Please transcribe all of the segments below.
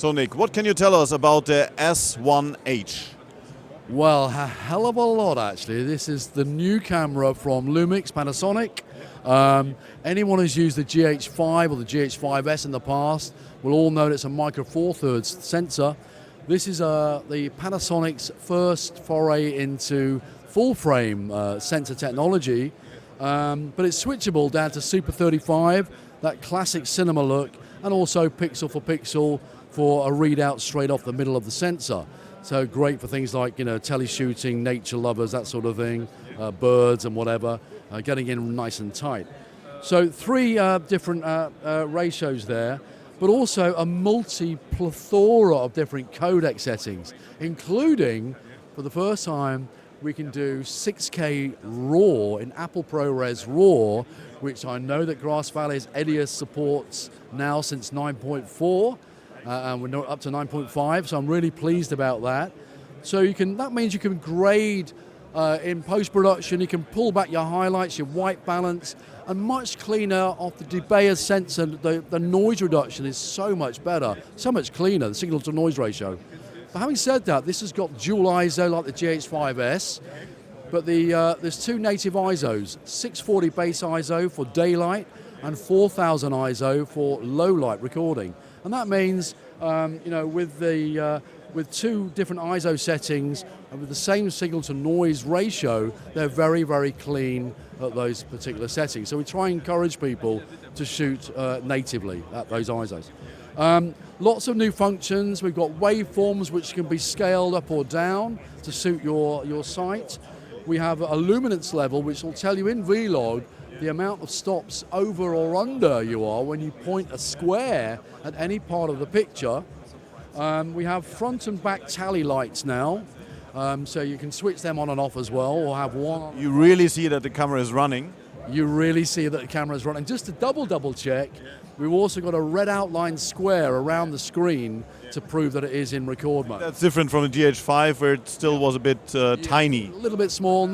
So Nick, what can you tell us about the S1H? Well, a hell of a lot actually. This is the new camera from Lumix, Panasonic. Anyone who's used the GH5 or the GH5S in the past will all know that it's a micro four thirds sensor. This is the Panasonic's first foray into full frame sensor technology, but it's switchable down to Super 35, that classic cinema look, and also pixel for pixel for a readout straight off the middle of the sensor. So great for things like, tele-shooting, nature lovers, that sort of thing, birds and whatever, getting in nice and tight. So three different ratios there, but also a multi-plethora of different codec settings, including, for the first time, we can do 6K RAW in Apple ProRes RAW, which I know that Grass Valley's EDIUS supports now since 9.4. And we're up to 9.5, so I'm really pleased about that. So that means you can grade in post-production, you can pull back your highlights, your white balance, and much cleaner off the DeBayer sensor. The noise reduction is so much better, so much cleaner, the signal to noise ratio. But having said that, this has got dual ISO like the GH5S, but there's two native ISOs, 640 base ISO for daylight and 4000 ISO for low light recording. And that means, with two different ISO settings and with the same signal to noise ratio, they're very, very clean at those particular settings. So we try and encourage people to shoot natively at those ISOs. Lots of new functions. We've got waveforms which can be scaled up or down to suit your site. We have a luminance level which will tell you in Vlog the amount of stops over or under you are when you point a square at any part of the picture. We have front and back tally lights now, so you can switch them on and off as well, or have one on. You really see that the camera is running? You really see that the camera is running. Just to double check, we've also got a red outline square around the screen to prove that it is in record mode. That's different from the GH5 where it still was a bit tiny. A little bit small,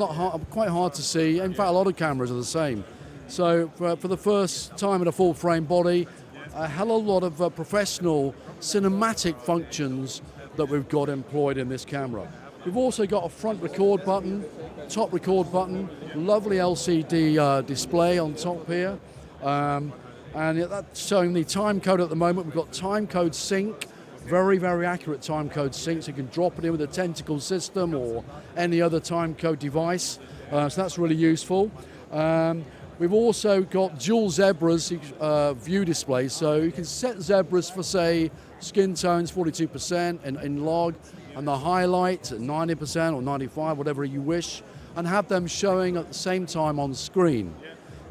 quite hard to see. In fact, a lot of cameras are the same. So for the first time in a full frame body, a hell of a lot of professional cinematic functions that we've got employed in this camera. We've also got a front record button, top record button, lovely LCD display on top here, and that's showing the time code at the moment. We've got time code sync, very, very accurate time code sync, so you can drop it in with a Tentacle system or any other time code device, so that's really useful. We've also got dual zebras view displays, so you can set zebras for, say, skin tones 42% in log, and the highlights at 90% or 95, whatever you wish, and have them showing at the same time on screen.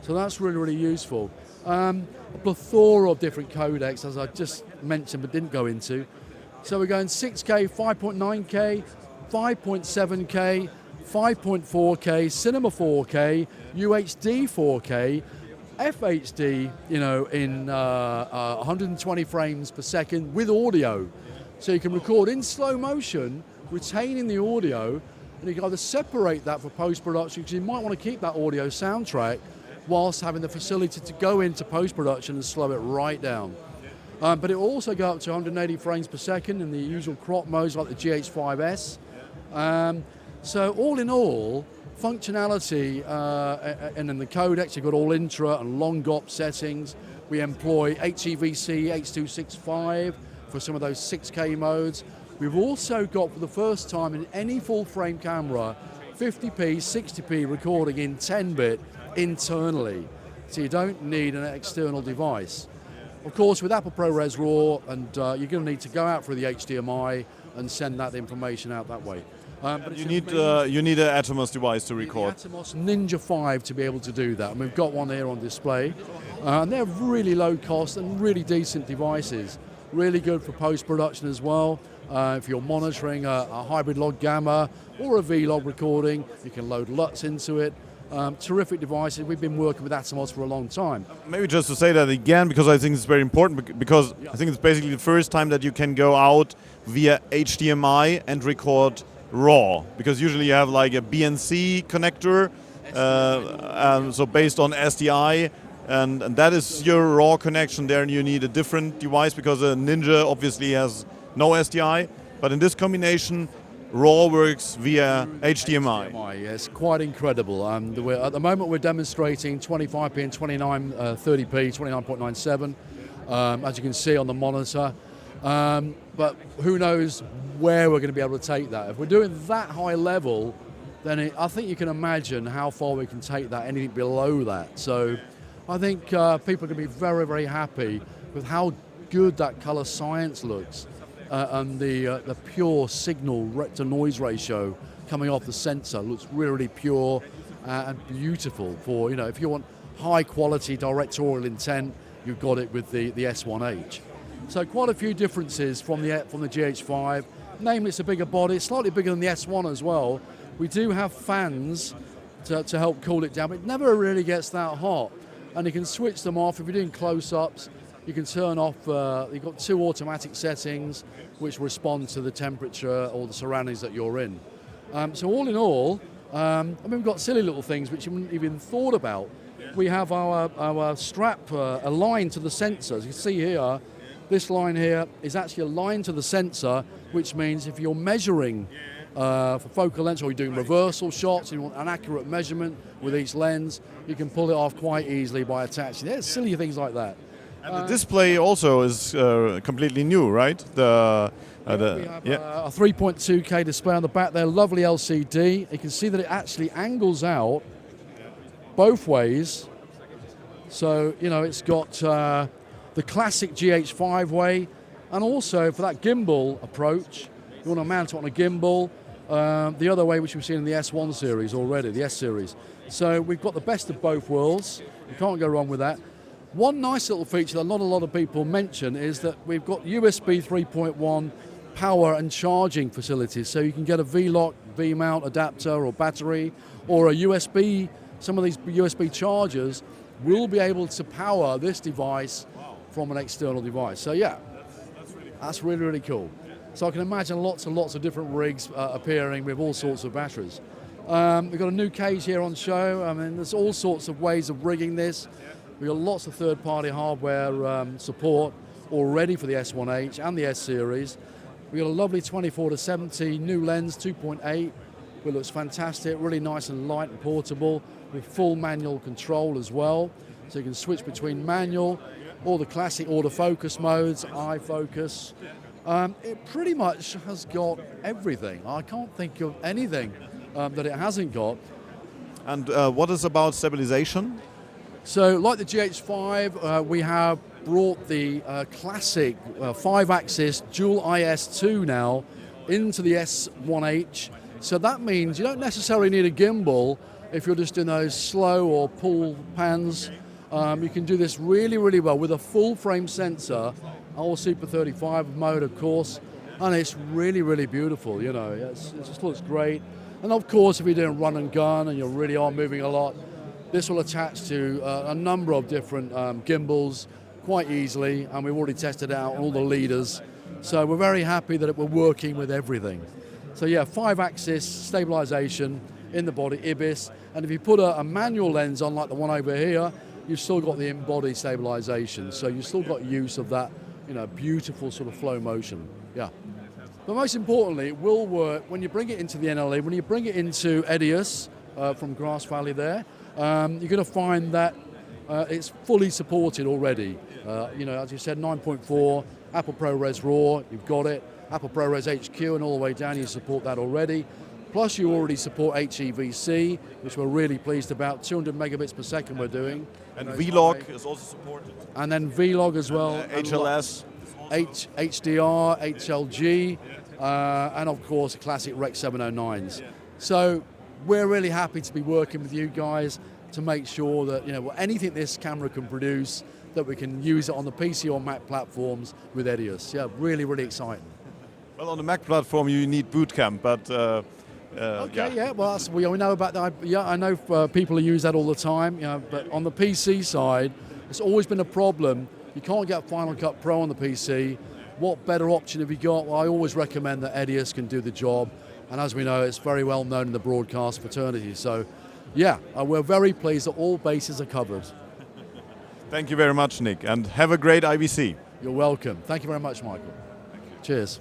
So that's really, really useful. A plethora of different codecs, as I just mentioned but didn't go into. So we're going 6K, 5.9K, 5.7K, 5.4K, Cinema 4K, UHD 4K, FHD, in 120 frames per second with audio. So you can record in slow motion, retaining the audio, and you can either separate that for post-production, because you might want to keep that audio soundtrack whilst having the facility to go into post-production and slow it right down. But it will also go up to 180 frames per second in the usual crop modes like the GH5S. So all in all, functionality, and in the codecs, you've got all intra and long GOP settings. We employ HEVC H.265 for some of those 6K modes. We've also got, for the first time in any full frame camera, 50p, 60p recording in 10-bit internally. So you don't need an external device. Of course, with Apple ProRes RAW, and you're going to need to go out through the HDMI and send that information out that way. But you need an Atomos device to record. The Atomos Ninja 5 to be able to do that, and we've got one here on display. And they're really low cost and really decent devices. Really good for post-production as well. If you're monitoring a hybrid log gamma or a Vlog recording, you can load LUTs into it. Terrific devices. We've been working with Atomos for a long time. Maybe just to say that again, because I think it's very important, because I think it's basically the first time that you can go out via HDMI and record RAW, because usually you have like a BNC connector, so based on SDI, and that is your RAW connection there, and you need a different device because a Ninja obviously has no SDI, but in this combination, RAW works via HDMI. It's quite incredible. At the moment we're demonstrating 25p and 2930p, 29.97, as you can see on the monitor. But who knows where we're going to be able to take that. If we're doing that high level, then I think you can imagine how far we can take that, anything below that. So I think people are going to be very, very happy with how good that color science looks. And the pure signal to noise ratio coming off the sensor looks really pure and beautiful for, if you want high quality directorial intent, you've got it with the S1H. So quite a few differences from the GH5. Namely, it's a bigger body, it's slightly bigger than the S1 as well. We do have fans to help cool it down, but it never really gets that hot. And you can switch them off if you're doing close-ups. You can turn off, you've got 2 automatic settings which respond to the temperature or the surroundings that you're in. So all in all, we've got silly little things which you wouldn't even thought about. We have our strap aligned to the sensor. As you can see here, this line here is actually aligned to the sensor, which means if you're measuring for focal length or you're doing reversal shots, you want an accurate measurement with each lens, you can pull it off quite easily by attaching. There's silly things like that. And the display also is completely new, right? We have a 3.2K display on the back there, lovely LCD. You can see that it actually angles out both ways. So, it's got the classic GH5 way, and also for that gimbal approach, you want to mount it on a gimbal, the other way which we've seen in the S1 series already, the S series. So we've got the best of both worlds. You can't go wrong with that. One nice little feature that not a lot of people mention is that we've got USB 3.1 power and charging facilities, so you can get a V-lock, V-mount adapter or battery, or a USB. Some of these USB chargers will be able to power this device from an external device. So yeah, that's really, really cool. So I can imagine lots and lots of different rigs appearing with all sorts of batteries. We've got a new cage here on show. There's all sorts of ways of rigging this. We've got lots of third-party hardware support already for the S1H and the S series. We've got a lovely 24-70 new lens, 2.8, which looks fantastic, really nice and light and portable, with full manual control as well. So you can switch between manual, all the classic autofocus modes, eye focus. It pretty much has got everything. I can't think of anything that it hasn't got. And what is about stabilization? So like the GH5, we have brought the classic 5-axis dual IS2 now into the S1H. So that means you don't necessarily need a gimbal if you're just doing those slow or pull pans. You can do this really, really well with a full frame sensor, all Super 35 mode of course, and it's really, really beautiful, it just looks great. And of course if you're doing run and gun and you really are moving a lot, this will attach to a number of different gimbals quite easily, and we've already tested out all the leaders. So we're very happy that we're working with everything. So yeah, 5-axis stabilization in the body, IBIS, and if you put a manual lens on like the one over here, you've still got the in-body stabilization. So you've still got use of that, beautiful sort of flow motion. Yeah. But most importantly, it will work when you bring it into the NLE, when you bring it into EDIUS from Grass Valley there, you're going to find that it's fully supported already. As you said, 9.4, Apple ProRes RAW, you've got it. Apple ProRes HQ and all the way down, you support that already. Plus you already support HEVC, which we're really pleased about. 200 megabits per second we're doing. And VLOG is also supported. And then VLOG as well. HLS. HDR, HLG, and of course classic Rec 709s. So we're really happy to be working with you guys to make sure that anything this camera can produce, that we can use it on the PC or Mac platforms with EDIUS. Yeah, really, really exciting. Well, on the Mac platform you need Boot Camp, but okay, yeah. Well, we know about that. Yeah, I know people who use that all the time. But on the PC side, it's always been a problem. You can't get Final Cut Pro on the PC. What better option have you got? Well, I always recommend that EDIUS can do the job. And as we know, it's very well known in the broadcast fraternity. So, yeah, we're very pleased that all bases are covered. Thank you very much, Nick, and have a great IBC. You're welcome. Thank you very much, Michael. Cheers.